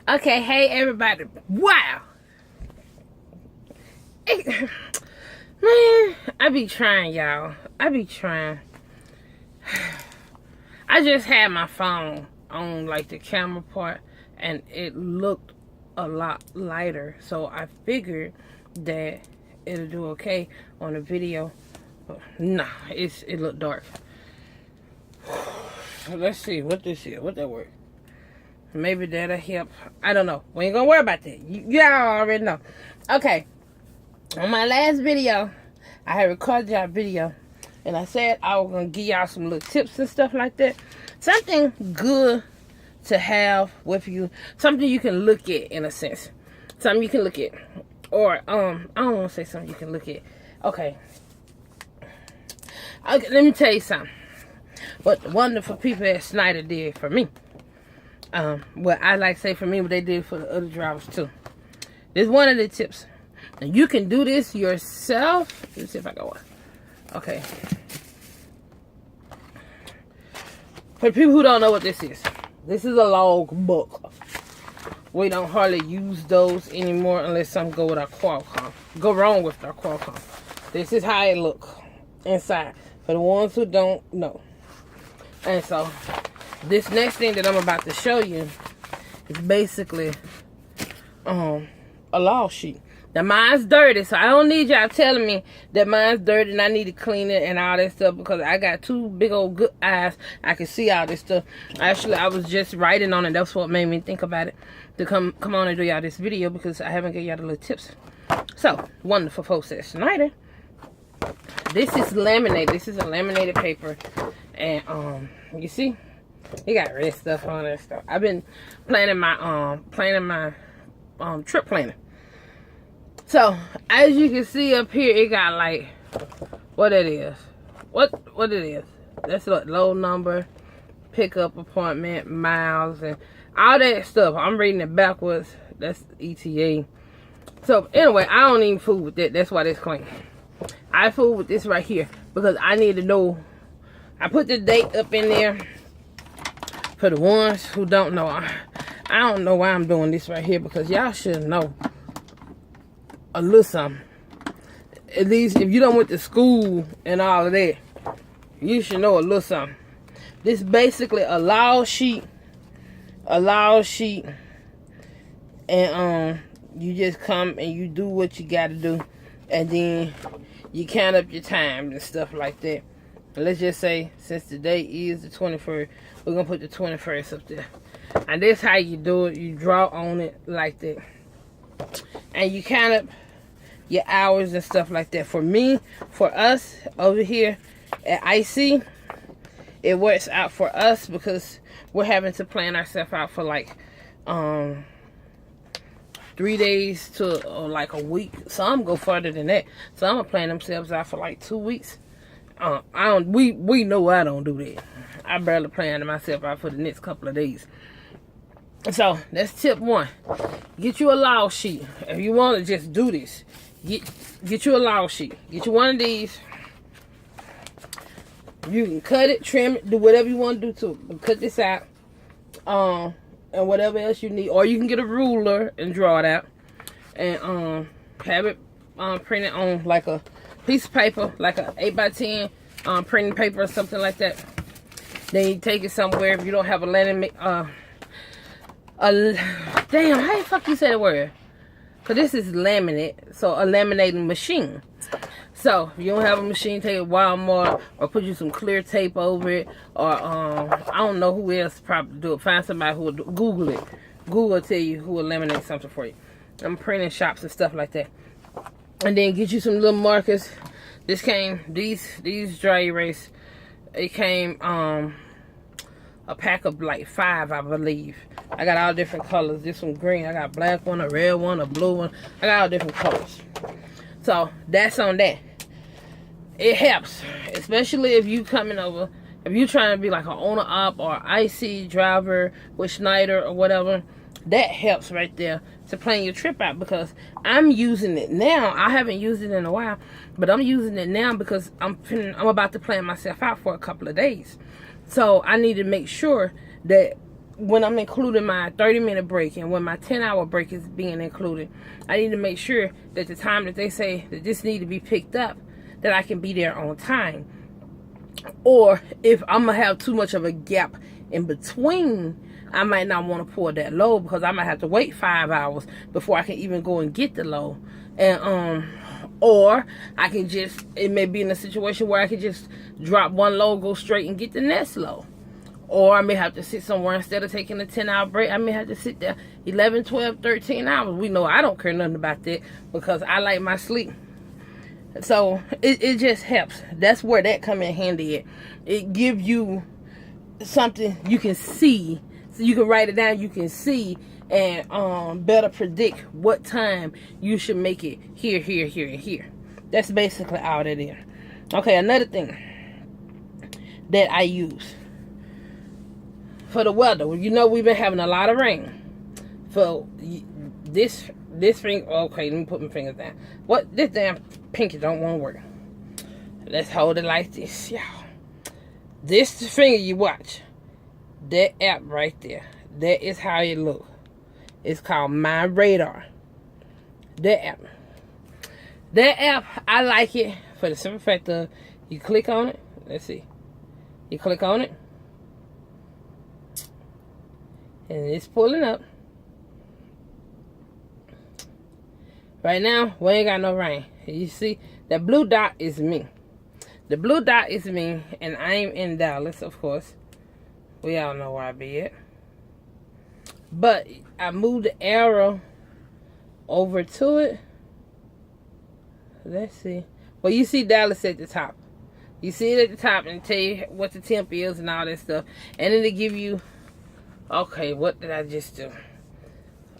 Okay, hey everybody. Wow. Man, I be trying, y'all. I be trying. I just had my phone on like the camera part and it looked a lot lighter. So I figured that it'll do okay on the video. But nah, it looked dark. Let's see what this is. What that work? Maybe that'll help. I don't know. We ain't gonna worry about that. Y'all already know. Okay. On my last video, I had recorded y'all video. And I said I was gonna give y'all some little tips and stuff like that. Something good to have with you. Something you can look at in a sense. Something you can look at. Or, I don't want to say something you can look at. Okay, let me tell you something. What the wonderful people at Schneider did for me. What I like to say for me, what they did for the other drivers too. This is one of the tips. And you can do this yourself. Let's see if I got one. Okay. For people who don't know what this is a log book. We don't hardly use those anymore unless something go with our Qualcomm. Go wrong with our Qualcomm. This is how it look inside. For the ones who don't know. And so, this next thing that I'm about to show you is basically a log sheet. Now mine's dirty, so I don't need y'all telling me that mine's dirty and I need to clean it and all that stuff because I got two big old good eyes. I can see all this stuff. Actually, I was just writing on it. That's what made me think about it to come on and do y'all this video because I haven't given y'all the little tips. So, wonderful folks at Schneider. This is laminated. This is a laminated paper. And, you see? It got red stuff on that stuff. I've been planning my trip planner. So, as you can see up here, it got like, what it is. What it is. That's like low number, pickup appointment, miles, and all that stuff. I'm reading it backwards. That's ETA. So, anyway, I don't even fool with that. That's why it's clean. I fool with this right here because I need to know. I put the date up in there for the ones who don't know. I don't know why I'm doing this right here because y'all should know a little something. At least if you don't went to school and all of that, you should know a little something. This basically a log sheet, and you just come and you do what you got to do, and then you count up your time and stuff like that. And let's just say since today is the 21st, we're gonna put the 21st up there, and that's how you do it. You draw on it like that. And you count up your hours and stuff like that. For me, for us over here at IC, it works out for us because we're having to plan ourselves out for like 3 days to like a week. Some go further than that. Some are planning themselves out for like 2 weeks. We know I don't do that. I barely plan myself out for the next couple of days. So that's tip one. Get you a log sheet. If you want to just do this, get you a log sheet. Get you one of these. You can cut it, trim it, do whatever you want to do to it. But cut this out. And whatever else you need. Or you can get a ruler and draw it out. And have it printed on like a piece of paper, like a 8x10 printing paper or something like that. Then you take it somewhere if you don't have a damn, how the fuck you say the word? Because this is laminate, so a laminating machine. So, if you don't have a machine, take it to Walmart, or put you some clear tape over it, or, I don't know who else probably do it. Find somebody who will Google it. Google will tell you who will laminate something for you. I'm printing shops and stuff like that. And then get you some little markers. This came, these dry erase, it came, a pack of like 5, I believe. I got all different colors. This one green. I got a black one, a red one, a blue one. I got all different colors. So that's on that. It helps, especially if you coming over. If you trying to be like an owner op or IC driver with Schneider or whatever, that helps right there to plan your trip out because I'm using it now. I haven't used it in a while, but I'm using it now because I'm about to plan myself out for a couple of days. So I need to make sure that when I'm including my 30-minute break and when my 10-hour break is being included, I need to make sure that the time that they say that this need to be picked up, that I can be there on time. Or if I'm going to have too much of a gap in between, I might not want to pull that load because I might have to wait 5 hours before I can even go and get the load. And or I can just, it may be in a situation where I can just drop one load, go straight and get the next load. Or I may have to sit somewhere instead of taking a 10-hour break. I may have to sit there 11, 12, 13 hours. We know I don't care nothing about that because I like my sleep. So it just helps. That's where that come in handy at. It gives you something you can see. So you can write it down, you can see, and better predict what time you should make it here, here, here, and here. That's basically all that is. Okay, another thing that I use for the weather. You know we've been having a lot of rain. So this finger, okay, let me put my fingers down. What, this damn pinky don't want to work. Let's hold it like this, y'all. This finger you watch, that app right there, that is how it look. It's called My Radar. That app, I like it for the simple fact of you click on it. Let's see. You click on it, and it's pulling up. Right now, we ain't got no rain. You see, that blue dot is me. The blue dot is me, and I'm in Dallas, of course. We all know where I be at. But I moved the arrow over to it. Let's see. Well, you see Dallas at the top. You see it at the top and tell you what the temp is and all that stuff. And then they give you, okay, what did I just do?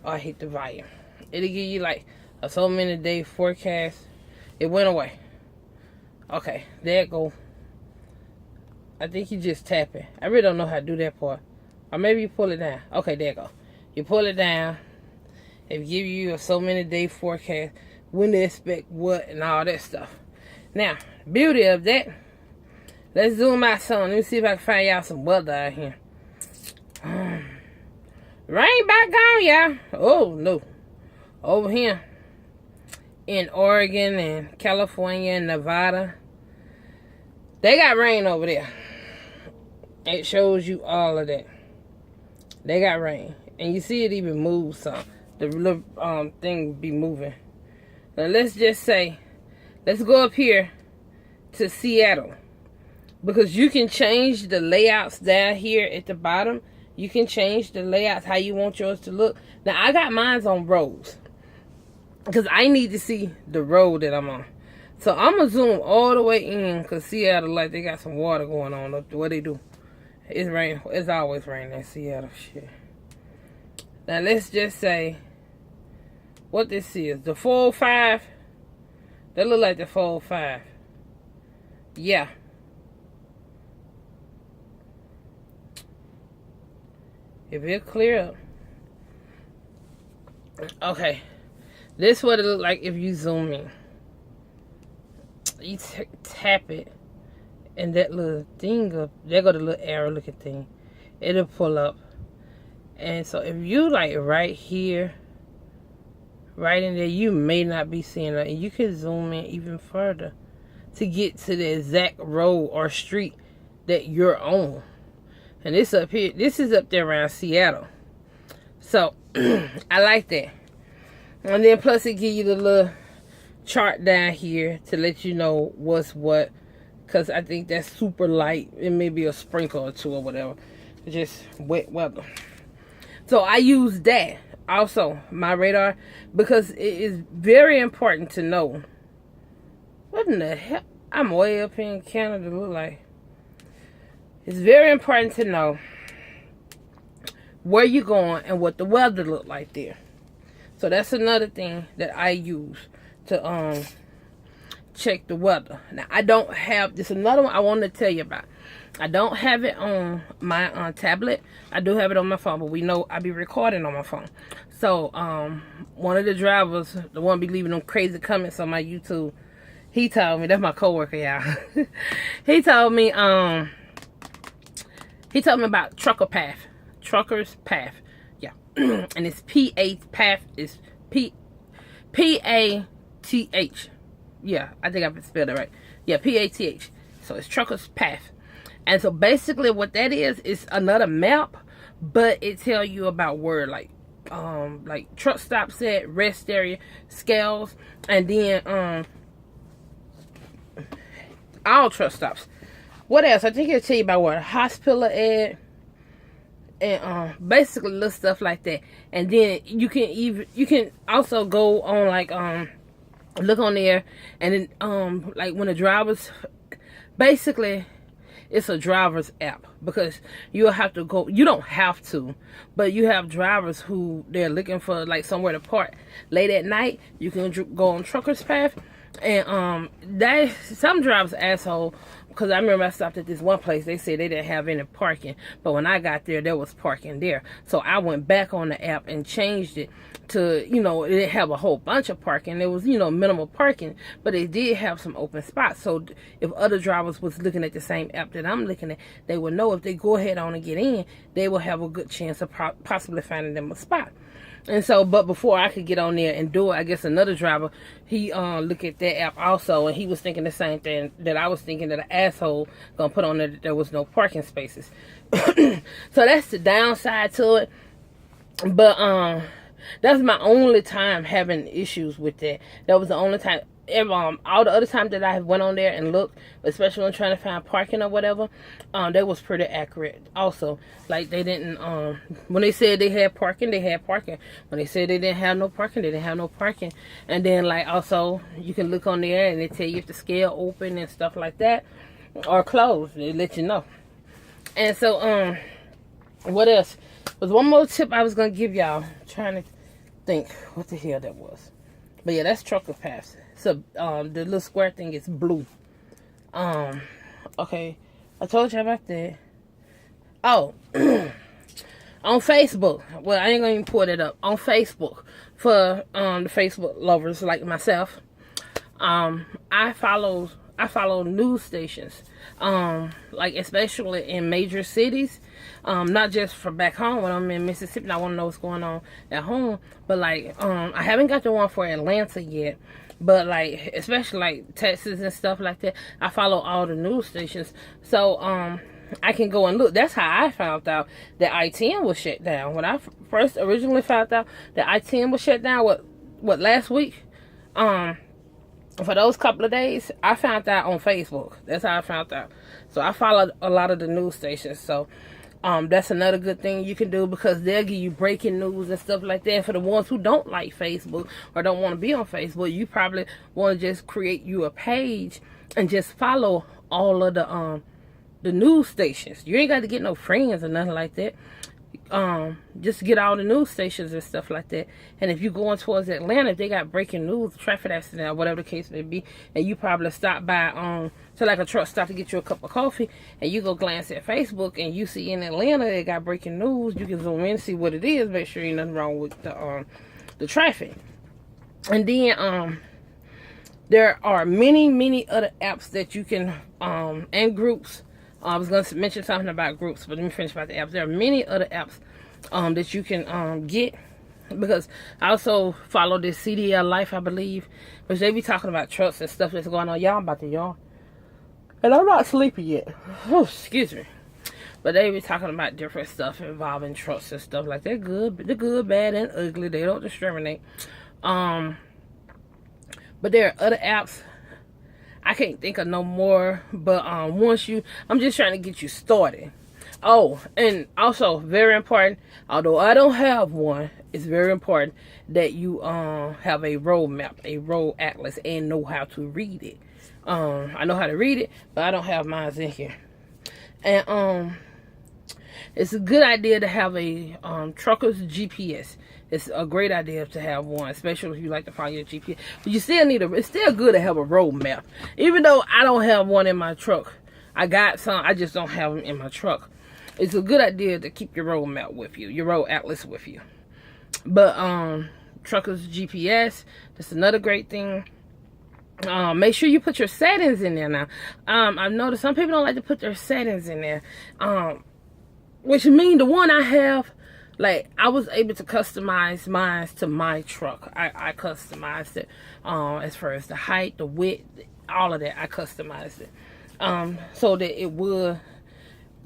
Oh, I hit the volume. It'll give you like a so many day forecast. It went away. Okay, there it go. I think you just tap it. I really don't know how to do that part. Or maybe you pull it down. Okay, there you go. You pull it down. It give you a so many day forecast. When to expect what and all that stuff. Now, beauty of that. Let's zoom out some. Let me see if I can find y'all some weather out here. Rain back on, y'all. Oh, no. Over here in Oregon and California and Nevada, they got rain over there. It shows you all of that. They got rain. And you see it even move some. The little thing be moving. Now let's just say, let's go up here to Seattle. Because you can change the layouts down here at the bottom. You can change the layouts how you want yours to look. Now I got mine on roads. Because I need to see the road that I'm on. So I'm going to zoom all the way in. Because Seattle, like, they got some water going on. What they do? It's rain. It's always raining in Seattle. Shit. Now, let's just say what this is. The 405. That look like the 405. Yeah. If it clear up. Okay. This is what it look like if you zoom in. You tap it, and that little thing up, there go the little arrow looking thing. It'll pull up. And so if you like right here, right in there, you may not be seeing it. And you can zoom in even further to get to the exact road or street that you're on. And this up here, this is up there around Seattle. So I like that. And then plus it give you the little chart down here to let you know what's what. Because I think that's super light. It may be a sprinkle or two or whatever. Just wet weather. So I use that also, My Radar. Because it is very important to know. What in the hell? I'm way up here in Canada, look like. It's very important to know where you're going and what the weather look like there. So that's another thing that I use to check the weather. Now I don't have this. Another one I wanted to tell you about. I don't have it on my tablet. I do have it on my phone, but we know I be recording on my phone. So one of the drivers, the one be leaving them crazy comments on my YouTube, he told me, that's my coworker, y'all. He told me about Trucker Path. Trucker's Path. Yeah. And it's P-A, Path is P-A-T-H. Yeah, I think I spelled it right. Yeah, P-A-T-H. So it's Trucker's Path. And so basically what that is another map, but it tell you about where like truck stops at, rest area, scales, and then all truck stops. What else? I think it'll tell you about where the hospital at, and basically little stuff like that. And then you can also go on like look on there, and then like when the drivers, basically it's a driver's app, because you'll have to go, you don't have to, but you have drivers who they're looking for like somewhere to park late at night. You can go on Trucker's Path, and that some drivers asshole, because I remember I stopped at this one place. They said they didn't have any parking, but when I got there was parking there. So I went back on the app and changed it to, you know, it didn't have a whole bunch of parking. There was, you know, minimal parking, but it did have some open spots. So if other drivers was looking at the same app that I'm looking at, they would know if they go ahead on and get in, they will have a good chance of possibly finding them a spot. And so, but before I could get on there and do it, I guess another driver, he looked at that app also, and he was thinking the same thing that I was thinking, that an asshole gonna put on there that there was no parking spaces. So that's the downside to it. But that's my only time having issues with that. That was the only time. All the other times that I went on there and looked, especially when trying to find parking or whatever, they was pretty accurate also. Like they didn't, when they said they had parking, they had parking. When they said they didn't have no parking, they didn't have no parking. And then like also, you can look on there and they tell you if the scale open and stuff like that, or closed. They let you know. And so, what else? There's one more tip I was going to give y'all. Trying to think what the hell that was. But yeah, that's Trucker Pass. So the little square thing is blue. Okay, I told you about that. Oh, on Facebook. Well, I ain't gonna even put it up on Facebook for the Facebook lovers like myself. I follow news stations, like especially in major cities, not just for back home when I'm in Mississippi. I want to know what's going on at home, but like I haven't got the one for Atlanta yet. But like, especially like Texas and stuff like that, I follow all the news stations. So I can go and look. That's how I found out that I-10 was shut down. When I first originally found out that I-10 was shut down, what last week? For those couple of days, I found out on Facebook. That's how I found out. So I followed a lot of the news stations. So that's another good thing you can do, because they'll give you breaking news and stuff like that. For the ones who don't like Facebook or don't want to be on Facebook, you probably want to just create you a page and just follow all of the news stations. You ain't got to get no friends or nothing like that. Just get all the news stations and stuff like that. And if you're going towards Atlanta, if they got breaking news, traffic accident, or whatever the case may be, and you probably stop by to like a truck stop to get you a cup of coffee, and you go glance at Facebook and you see in Atlanta they got breaking news, you can zoom in and see what it is, make sure ain't nothing wrong with the traffic. And then there are many other apps that you can and groups. I was going to mention something about groups, but let me finish about the apps. There are many other apps that you can get, because I also follow this CDL Life, I believe, which they be talking about trucks and stuff that's going on. Y'all, I'm about to yawn. And I'm not sleepy yet. Oh, excuse me. But they be talking about different stuff involving trucks and stuff like that. The good, bad, and ugly. They don't discriminate. But there are other apps. I can't think of no more, but I'm just trying to get you started. Oh, and also very important, although I don't have one, it's very important that you have a road map, a road atlas, and know how to read it. I know how to read it, but I don't have mine in here. And it's a good idea to have a trucker's GPS. It's a great idea to have one, especially if you like to follow your GPS. But you still need it's still good to have a road map. Even though I don't have one in my truck. I got some, I just don't have them in my truck. It's a good idea to keep your road map with you, your road atlas with you. But trucker's GPS, that's another great thing. Make sure you put your settings in there now. I've noticed some people don't like to put their settings in there. which means the one I have, like, I was able to customize mine to my truck. I customized it as far as the height, the width, all of that. I customized it so that it would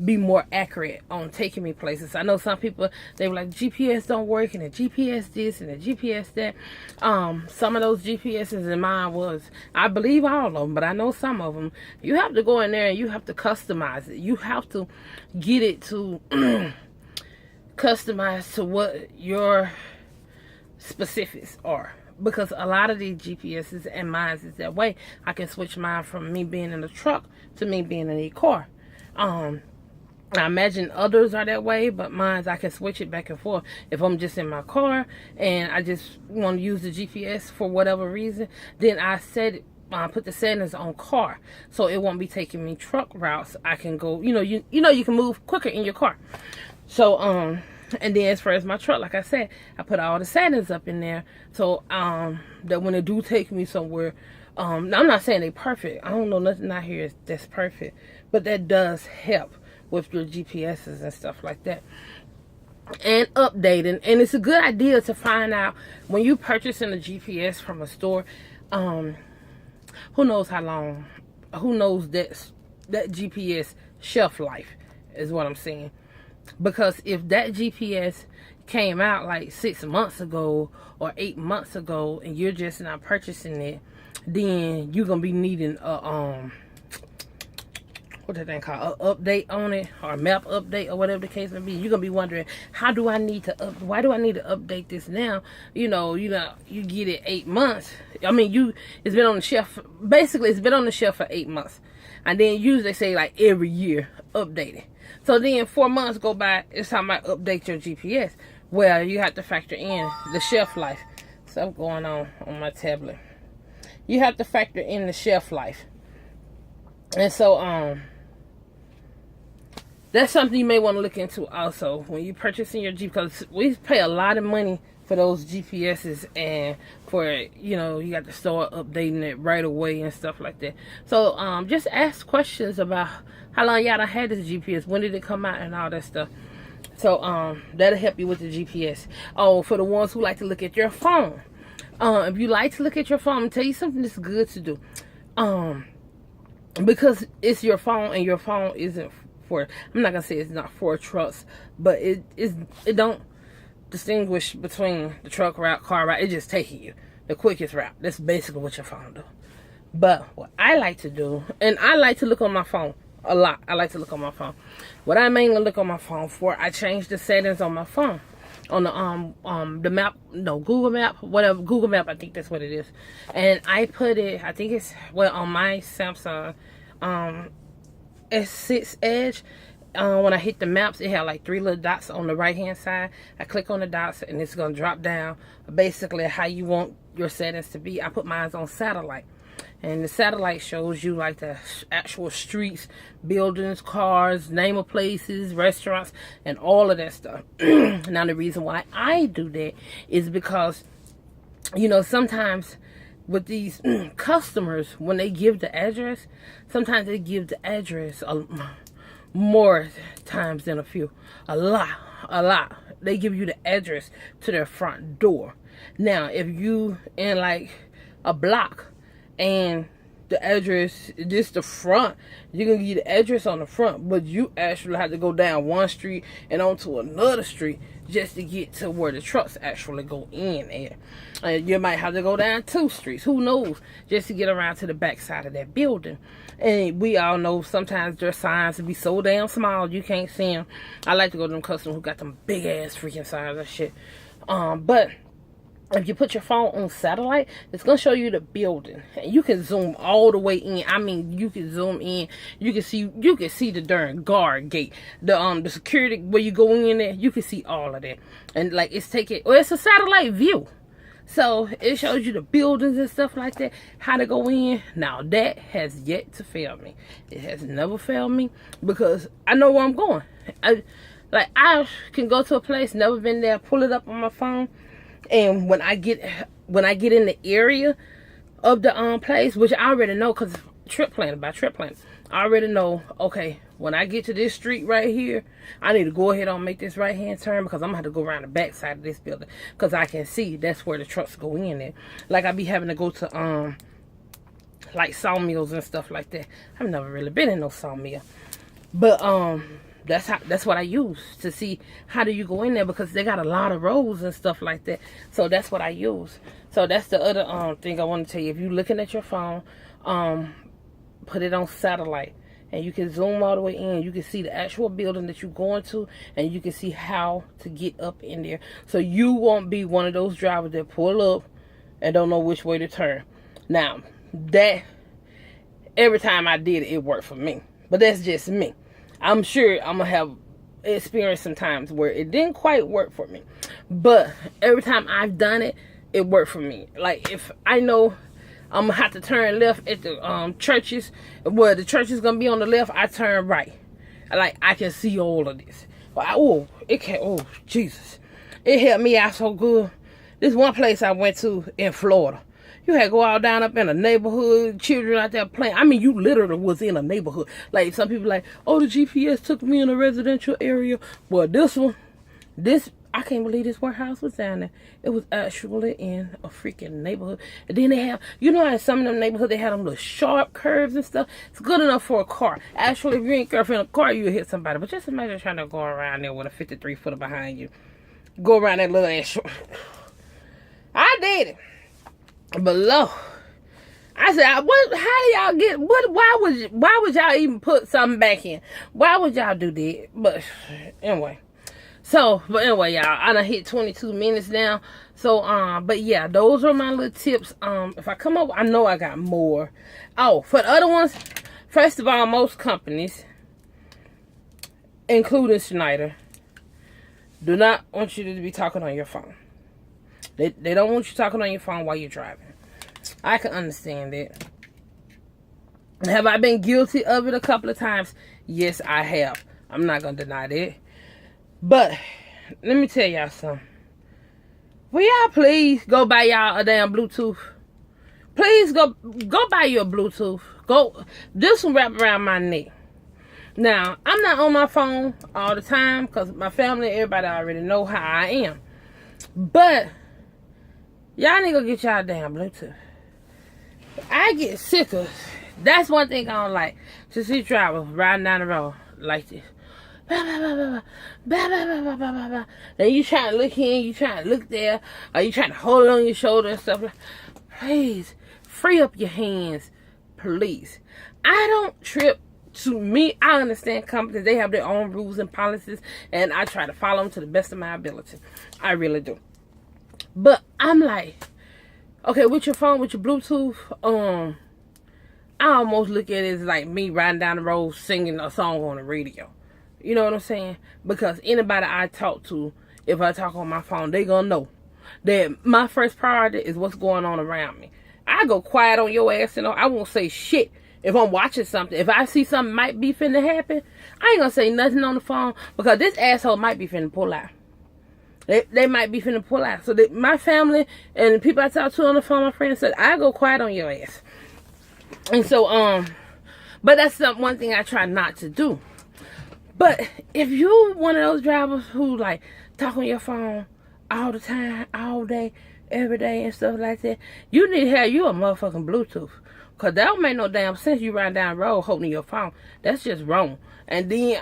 be more accurate on taking me places. I know some people, they were like, GPS don't work, and the GPS this and the GPS that. Some of those GPSs in mine was, I believe all of them, but I know some of them, you have to go in there and you have to customize it. You have to get it to customize to what your specifics are. Because a lot of these GPSs and mine is that way. I can switch mine from me being in a truck to me being in a car. I imagine others are that way, but mine, I can switch it back and forth. If I'm just in my car and I just want to use the GPS for whatever reason, then I put the settings on car, so it won't be taking me truck routes. I can go, you can move quicker in your car. So and then as far as my truck, like I said, I put all the settings up in there, so that when it do take me somewhere, I'm not saying they perfect. I don't know nothing out here that's perfect, but that does help with your GPSs and stuff like that. And updating. And it's a good idea to find out when you purchasing a GPS from a store, who knows how long, who knows that GPS shelf life is what I'm saying. Because if that GPS came out like 6 months ago or 8 months ago and you're just not purchasing it, then you're gonna be needing a what that thing called, an update on it, or a map update, or whatever the case may be. You're gonna be wondering, why do I need to update this now? You get it 8 months. I mean, it's been on the shelf. Basically, it's been on the shelf for 8 months, and then usually they say like every year update it. So then 4 months go by, it's time I update your GPS. Well, you have to factor in the shelf life. Stuff going on my tablet. You have to factor in the shelf life, and so that's something you may want to look into also when you're purchasing your Jeep, because we pay a lot of money for those GPSs, and for you got to start updating it right away and stuff like that. So just ask questions about how long y'all done had this GPS, when did it come out, and all that stuff. So that'll help you with the GPS. Oh, for the ones who like to look at your phone, if you like to look at your phone, I'll tell you something that's good to do. Because it's your phone, and your phone isn't for, I'm not gonna say it's not for trucks, but it don't distinguish between the truck route, car route. It's just taking you the quickest route. That's basically what your phone do. But what I like to do, and I like to look on my phone a lot. I like to look on my phone. What I mainly look on my phone for, I change the settings on my phone. On the map, no, Google Map, whatever, Google Map, I think that's what it is. And I put it, I think it's, on my Samsung S6 Edge, when I hit the maps, it had like 3 little dots on the right hand side. I click on the dots and it's gonna drop down basically how you want your settings to be. I put mine on satellite, and the satellite shows you like the actual streets, buildings, cars, name of places, restaurants, and all of that stuff. Now the reason why I do that is because sometimes with these customers, when they give the address, sometimes they give the address more times than a few. A lot. They give you the address to their front door. Now, if you in like a block and the address is just the front, you're gonna get the address on the front, but you actually have to go down one street and onto another street just to get to where the trucks actually go in at. And you might have to go down 2 streets, who knows, just to get around to the back side of that building. And we all know sometimes their signs will be so damn small you can't see them. I like to go to them customers who got them big ass freaking signs and shit. But if you put your phone on satellite, it's gonna show you the building, and you can zoom all the way in. I mean, you can zoom in. You can see the darn guard gate, the security where you go in there. You can see all of that, and like it's a satellite view, so it shows you the buildings and stuff like that, how to go in. Now that has yet to fail me. It has never failed me because I know where I'm going. I can go to a place, never been there, pull it up on my phone. And when I get in the area of the place, which I already know because trip planning, I already know, okay, when I get to this street right here, I need to go ahead and make this right-hand turn because I'm going to have to go around the back side of this building because I can see that's where the trucks go in at. Like, I be having to go to, like, sawmills and stuff like that. I've never really been in no sawmill. But, that's what I use to see how do you go in there because they got a lot of roads and stuff like that. So that's what I use. So that's the other thing I want to tell you. If you're looking at your phone, put it on satellite and you can zoom all the way in. You can see the actual building that you're going to and you can see how to get up in there. So you won't be one of those drivers that pull up and don't know which way to turn. Now, that every time I did it, it worked for me. But that's just me. I'm sure I'm going to have experienced some times where it didn't quite work for me. But every time I've done it, it worked for me. Like, if I know I'm going to have to turn left at the churches, where the church is going to be on the left, I turn right. Like, I can see all of this. Oh, Jesus. It helped me out so good. This one place I went to in Florida. You had to go out down up in a neighborhood, children out there playing. I mean, you literally was in a neighborhood. Like, some people like, oh, the GPS took me in a residential area. Well, I can't believe this warehouse was down there. It was actually in a freaking neighborhood. And then they have, you know how in some of them neighborhoods, they have them little sharp curves and stuff? It's good enough for a car. Actually, if you ain't careful in a car, you'll hit somebody. But just imagine trying to go around there with a 53-footer behind you. Go around that little ass short. I did it. But Lord, I said, how do y'all get, why would y'all even put something back in? Why would y'all do that? But anyway, y'all, I done hit 22 minutes now. So, but yeah, those are my little tips. If I come up, I know I got more. Oh, for the other ones, first of all, most companies, including Schneider, do not want you to be talking on your phone. They don't want you talking on your phone while you're driving. I can understand that. Have I been guilty of it a couple of times? Yes, I have. I'm not going to deny that. But let me tell y'all something. Will y'all please go buy y'all a damn Bluetooth? Please go buy you a Bluetooth. This one wrap around my neck. Now, I'm not on my phone all the time because my family, everybody already know how I am. But y'all need to go get y'all a damn Bluetooth. I get sick of. That's one thing I don't like. To see drivers riding down the road like this. Then you trying to look here, you trying to look there, or you trying to hold it on your shoulder and stuff like. Please, free up your hands, please. I don't trip. To me, I understand companies, they have their own rules and policies, and I try to follow them to the best of my ability. I really do. But I'm like, okay, with your phone, with your Bluetooth, I almost look at it as like me riding down the road singing a song on the radio. You know what I'm saying? Because anybody I talk to, if I talk on my phone, they gonna know that my first priority is what's going on around me. I go quiet on your ass, and I won't say shit if I'm watching something. If I see something might be finna happen, I ain't gonna say nothing on the phone because this asshole might be finna pull out. They might be finna pull out. So my family and the people I talk to on the phone, my friends said, I go quiet on your ass. And so, but that's one thing I try not to do. But if you one of those drivers who like talk on your phone all the time, all day, every day and stuff like that, you need to have you a motherfucking Bluetooth. Because that don't make no damn sense you riding down the road holding your phone. That's just wrong. And then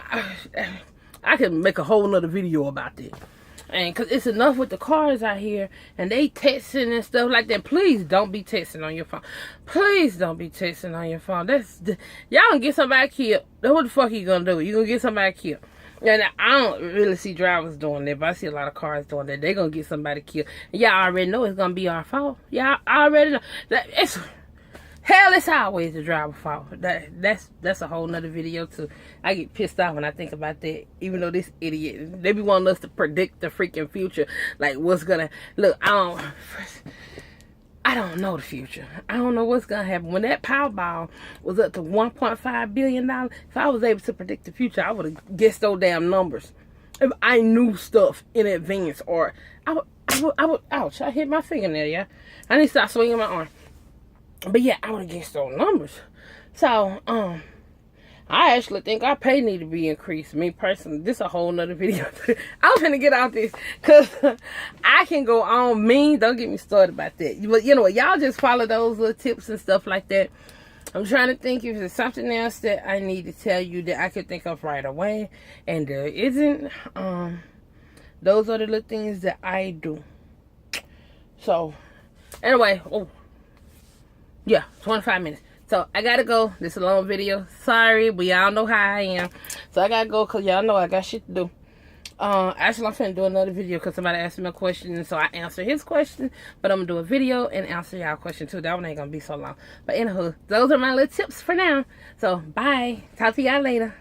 I can make a whole nother video about that. And because it's enough with the cars out here and they texting and stuff like that. Please don't be texting on your phone. Please don't be texting on your phone. Y'all gonna get somebody killed. What the fuck you gonna do? You gonna get somebody killed. And I don't really see drivers doing that, but I see a lot of cars doing that. They gonna get somebody killed. And y'all already know it's gonna be our fault. Y'all already know. Hell, it's always the driver's fault. That's a whole nother video too. I get pissed off when I think about that. Even though this idiot, they be wanting us to predict the freaking future. Like what's gonna look. I don't know the future. I don't know what's gonna happen. When that Powerball was up to $1.5 billion, if I was able to predict the future, I would have guessed those damn numbers. If I knew stuff in advance, or I would. Ouch! I hit my fingernail. Yeah, I need to stop swinging my arm. But yeah, I would have guessed those numbers. So, I'm I actually think our pay need to be increased. Me personally, this a whole nother video. I'm finna get out this because I can go on mean. Don't get me started about that. But you know what? Y'all just follow those little tips and stuff like that. I'm trying to think if there's something else that I need to tell you that I could think of right away. And there isn't. Those are the little things that I do. So, anyway. Oh, yeah, 25 minutes. So, I gotta go. This is a long video. Sorry, but y'all know how I am. So, I gotta go because y'all know I got shit to do. Actually, I'm finna do another video because somebody asked me a question. And so, I answered his question. But I'm gonna do a video and answer y'all question too. That one ain't gonna be so long. But anywho, those are my little tips for now. So, bye. Talk to y'all later.